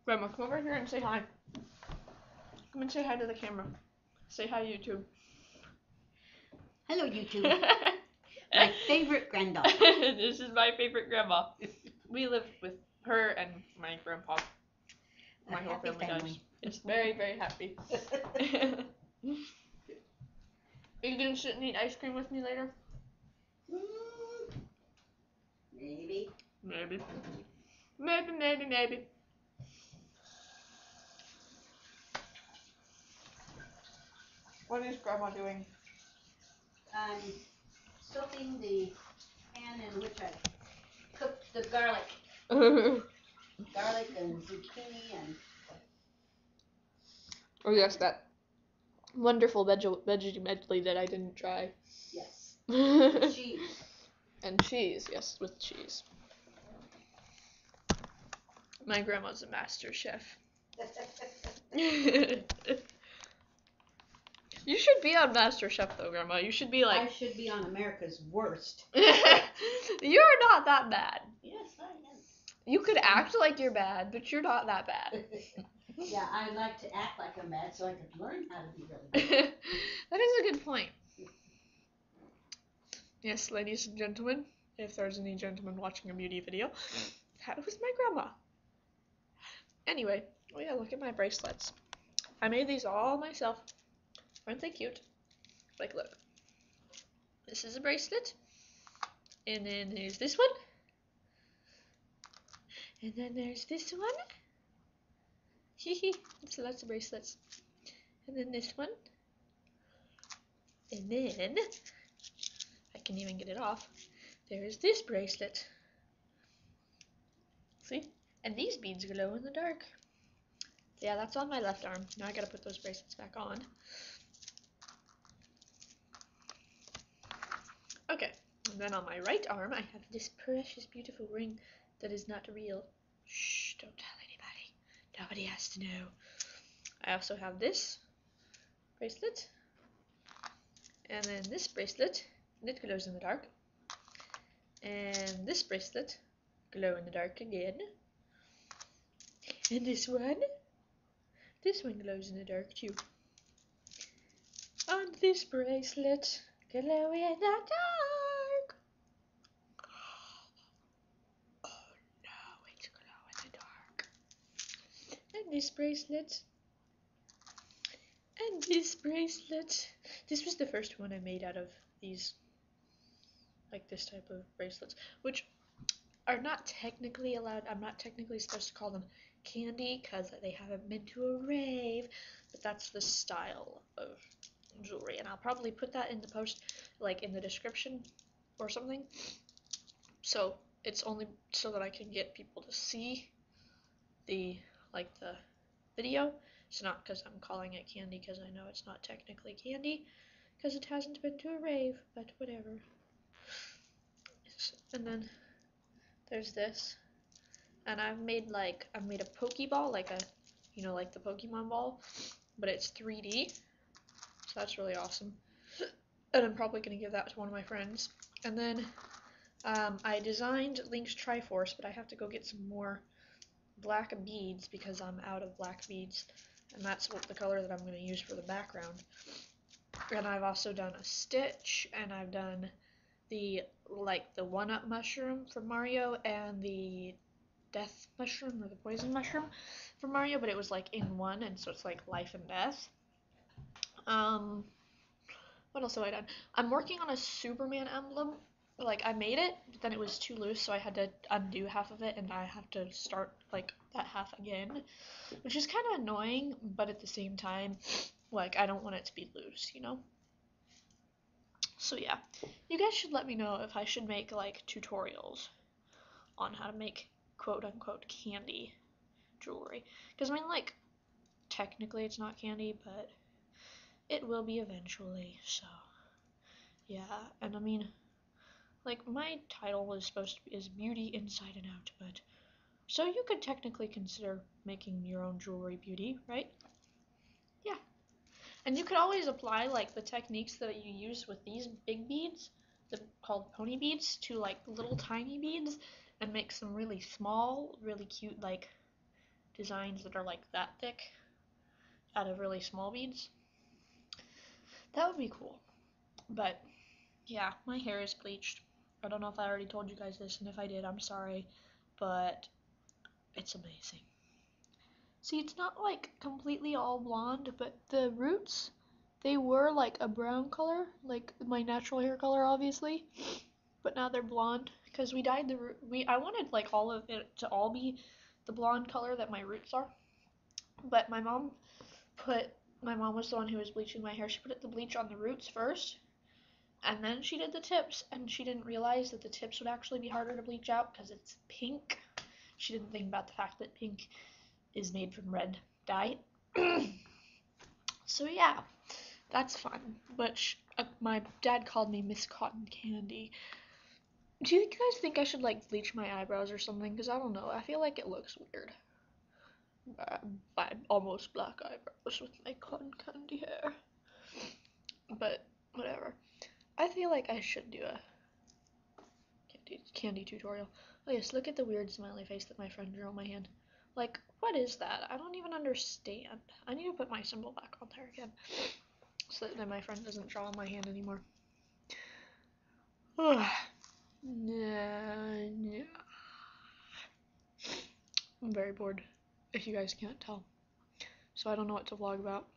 Grandma, come over here and say hi. Come and say hi to the camera. Say hi, YouTube. Hello, YouTube. My favorite granddaughter. This is my favorite grandma. We live with her and my grandpa. My whole family does. It's very, very happy. Are you gonna sit and eat ice cream with me later? Maybe. Maybe. Maybe. What is Grandma doing? I'm soaking the pan in which I cooked the garlic. Garlic and zucchini and... Oh yes, that wonderful veggie medley that I didn't try. Yes. Cheese. And cheese, yes, with cheese. My grandma's a master chef. You should be on Master Chef though, Grandma. You should be like... I should be on America's Worst. You're not that bad. Yes, I am. You could act like you're bad, but you're not that bad. Yeah, I like to act like I'm bad so I can learn how to be really good. That is a good point. Yes, ladies and gentlemen, if there's any gentlemen watching a beauty video, that was my grandma. Anyway, oh yeah, look at my bracelets. I made these all myself. Aren't they cute? Like, look. This is a bracelet. And then there's this one. And then there's this one. Hehe, it's lots of bracelets. And then this one. And then, I can even get it off. There's this bracelet. See? And these beads glow in the dark. Yeah, that's on my left arm. Now I gotta put those bracelets back on. Okay, and then on my right arm, I have this precious, beautiful ring that is not real. Shh, don't tell anybody. Nobody has to know. I also have this bracelet, and then this bracelet, and it glows in the dark. And this bracelet, glow in the dark again. And this one glows in the dark too. And this bracelet, glow in the dark. Oh no, it's glow in the dark. And this bracelet. And this bracelet. This was the first one I made out of these, like this type of bracelets, which are not technically allowed. I'm not technically supposed to call them candy because they haven't been to a rave, but that's the style of jewelry, and I'll probably put that in the post, like in the description or something, so it's only so that I can get people to see the video. It's not because I'm calling it candy, because I know it's not technically candy because it hasn't been to a rave, but whatever. And then there's this, and I've made a Pokeball, like like the Pokemon ball, but it's 3D, so that's really awesome. And I'm probably gonna give that to one of my friends. And then I designed Link's Triforce, but I have to go get some more black beads because I'm out of black beads, and that's the color that I'm gonna use for the background. And I've also done a Stitch, and I've done the 1-up mushroom from Mario and the death mushroom or the poison mushroom from Mario, but it was like in one, and so it's like life and death. What else have I done? I'm working on a Superman emblem. Like, I made it, but then it was too loose, so I had to undo half of it, and I have to start like that half again, which is kind of annoying, but at the same time, like, I don't want it to be loose, you know? So yeah, you guys should let me know if I should make like tutorials on how to make quote-unquote candy jewelry, because I mean, like, technically it's not candy, but it will be eventually. So yeah, and I mean, like, my title is Beauty Inside and Out, but so you could technically consider making your own jewelry beauty, right? Yeah. And you could always apply like the techniques that you use with these big beads, called pony beads, to like little tiny beads, and make some really small, really cute, like designs that are like that thick out of really small beads. That would be cool. But yeah, my hair is bleached. I don't know if I already told you guys this, and if I did, I'm sorry, but it's amazing. See, it's not like completely all blonde, but the roots, they were like a brown color, like my natural hair color, obviously, but now they're blonde because we dyed the root. I wanted like all of it to all be the blonde color that my roots are, but my mom was the one who was bleaching my hair. She put the bleach on the roots first, and then she did the tips, and she didn't realize that the tips would actually be harder to bleach out because it's pink. She didn't think about the fact that pink is made from red dye. So yeah, that's fun. But my dad called me Miss Cotton Candy. Do you guys think I should like bleach my eyebrows or something? Because I don't know. I feel like it looks weird. Almost black eyebrows with my cotton candy hair. But whatever. I feel like I should do a candy tutorial. Oh yes, look at the weird smiley face that my friend drew on my hand. Like, what is that? I don't even understand. I need to put my symbol back on there again so that my friend doesn't draw on my hand anymore. I'm very bored, if you guys can't tell. So I don't know what to vlog about.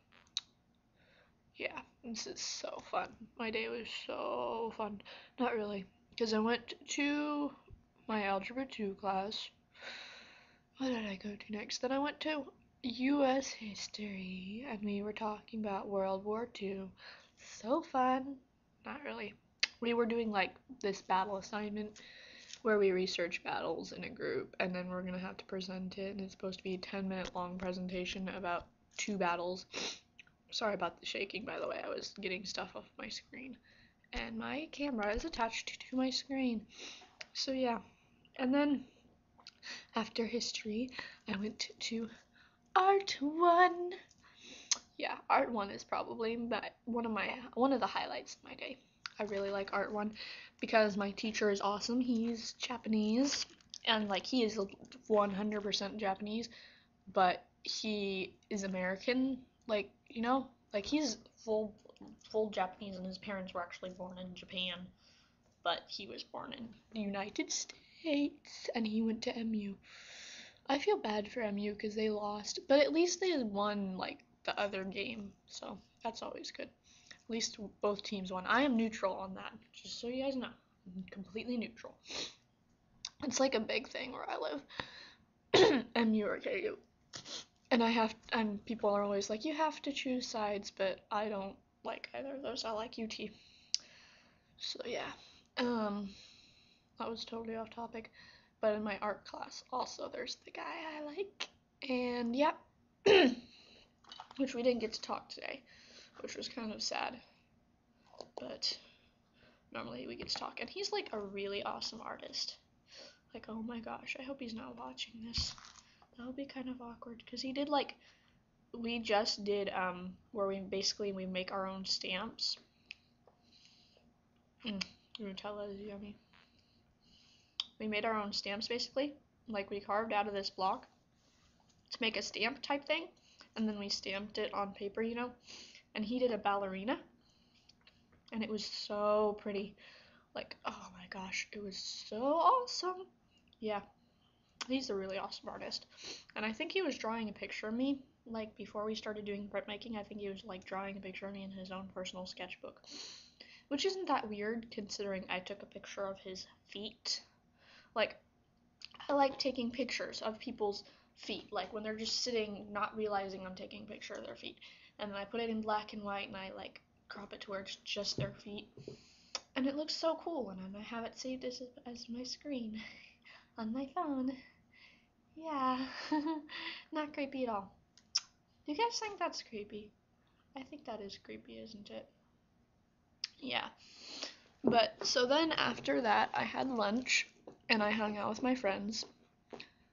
Yeah, this is so fun. My day was so fun. Not really, because I went to my Algebra 2 class. What did I go to next? Then I went to U.S. history, and we were talking about World War II. So fun. Not really. We were doing like this battle assignment where we research battles in a group, and then we're gonna have to present it, and it's supposed to be a 10-minute long presentation about 2 battles. Sorry about the shaking, by the way. I was getting stuff off my screen, and my camera is attached to my screen. So yeah, and then after history, I went to Art 1. Yeah, Art 1 is probably one of the highlights of my day. I really like Art 1 because my teacher is awesome. He's Japanese, and like he is 100% Japanese, but he is American, like, you know, like he's full Japanese, and his parents were actually born in Japan, but he was born in the United States, and he went to MU. I feel bad for MU because they lost, but at least they won like the other game, so that's always good. At least both teams won. I am neutral on that, just so you guys know. I'm completely neutral. It's like a big thing where I live. MU or KU. And people are always like, you have to choose sides, but I don't like either of those. I like UT. So yeah. That was totally off topic. But in my art class, also, there's the guy I like. And yeah. Which we didn't get to talk today, which was kind of sad. But normally we get to talk. And he's like a really awesome artist. Like, oh my gosh, I hope he's not watching this. That would be kind of awkward. Because he did like, we just did, where we make our own stamps. Nutella is yummy. We made our own stamps basically. Like, we carved out of this block to make a stamp type thing, and then we stamped it on paper, you know. And he did a ballerina, and it was so pretty. Like, oh my gosh, it was so awesome. Yeah, he's a really awesome artist. And I think he was drawing a picture of me, like, before we started doing printmaking. I think he was like drawing a picture of me in his own personal sketchbook, which isn't that weird considering I took a picture of his feet. Like, I like taking pictures of people's feet, like when they're just sitting, not realizing I'm taking a picture of their feet. And then I put it in black and white, and I like crop it to where it's just their feet. And it looks so cool, and I have it saved as my screen on my phone. Yeah, not creepy at all. Do you guys think that's creepy? I think that is creepy, isn't it? Yeah. But so then after that, I had lunch, and I hung out with my friends.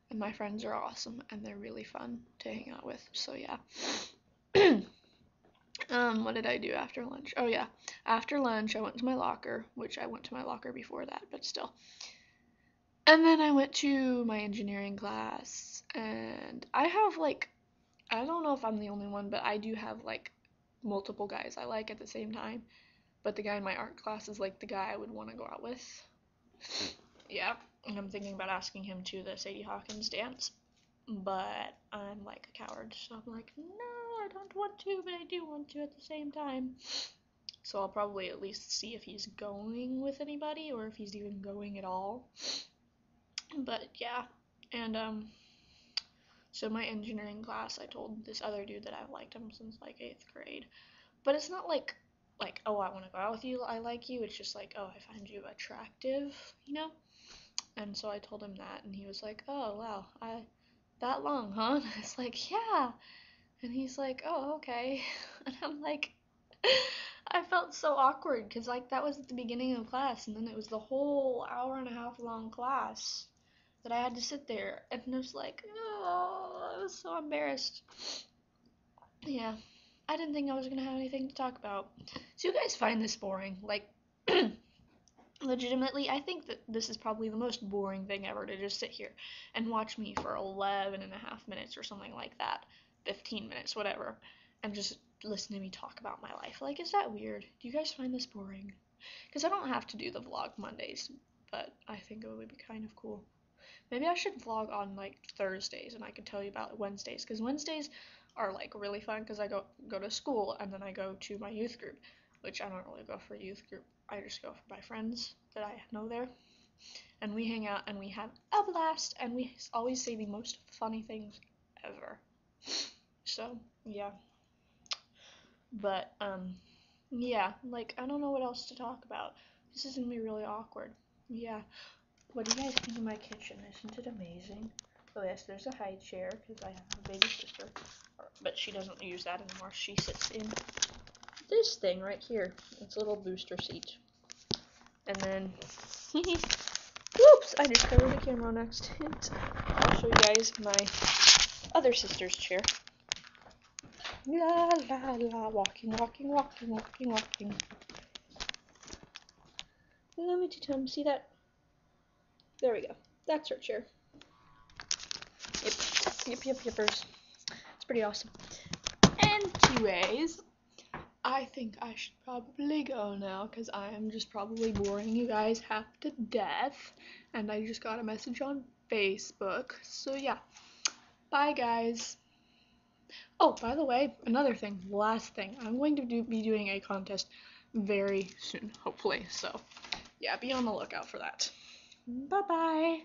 And my friends are awesome, and they're really fun to hang out with. So yeah. What did I do after lunch? Oh yeah, after lunch I went to my locker, which I went to my locker before that, but still. And then I went to my engineering class, and I have like, I don't know if I'm the only one, but I do have like multiple guys I like at the same time. But the guy in my art class is like the guy I would want to go out with. Yeah, and I'm thinking about asking him to the Sadie Hawkins dance, but I'm like a coward, so I'm like, no, I don't want to, but I do want to at the same time. So I'll probably at least see if he's going with anybody or if he's even going at all. But yeah, and so my engineering class, I told this other dude that I've liked him since like 8th grade. But it's not like oh, I want to go out with you, I like you. It's just like, oh, I find you attractive, you know? And so I told him that, and he was like, oh, wow, that long, huh? And I was like, yeah. And he's like, oh, okay. And I'm like, I felt so awkward because like that was at the beginning of class, and then it was the whole hour and a half long class that I had to sit there, and it was like, oh, I was so embarrassed. Yeah, I didn't think I was gonna have anything to talk about. So you guys find this boring? Like, legitimately, I think that this is probably the most boring thing ever to just sit here and watch me for 11 and a half minutes or something like that, 15 minutes, whatever, and just listen to me talk about my life. Like, is that weird? Do you guys find this boring? Because I don't have to do the vlog Mondays, but I think it would be kind of cool. Maybe I should vlog on like Thursdays and I could tell you about Wednesdays, because Wednesdays are like really fun because I go to school and then I go to my youth group, which I don't really go for youth group. I just go for my friends that I know there, and we hang out and we have a blast and we always say the most funny things ever. So yeah, but yeah, like I don't know what else to talk about. This is gonna be really awkward. Yeah. What do you guys think of my kitchen? Isn't it amazing? Oh yes, there's a high chair because I have a baby sister, but she doesn't use that anymore. She sits in this thing right here. It's a little booster seat. And then, whoops! I just covered the camera on accident. I'll show you guys my other sister's chair. La la la, walking, walking, walking, walking, walking. Let me see that? There we go. That's her chair. Yep, yippers. It's pretty awesome. Anyways, I think I should probably go now because I am just probably boring you guys half to death. And I just got a message on Facebook. So yeah, bye guys. Oh, by the way, another thing, last thing. I'm going to be doing a contest very soon, hopefully. So yeah, be on the lookout for that. Bye-bye.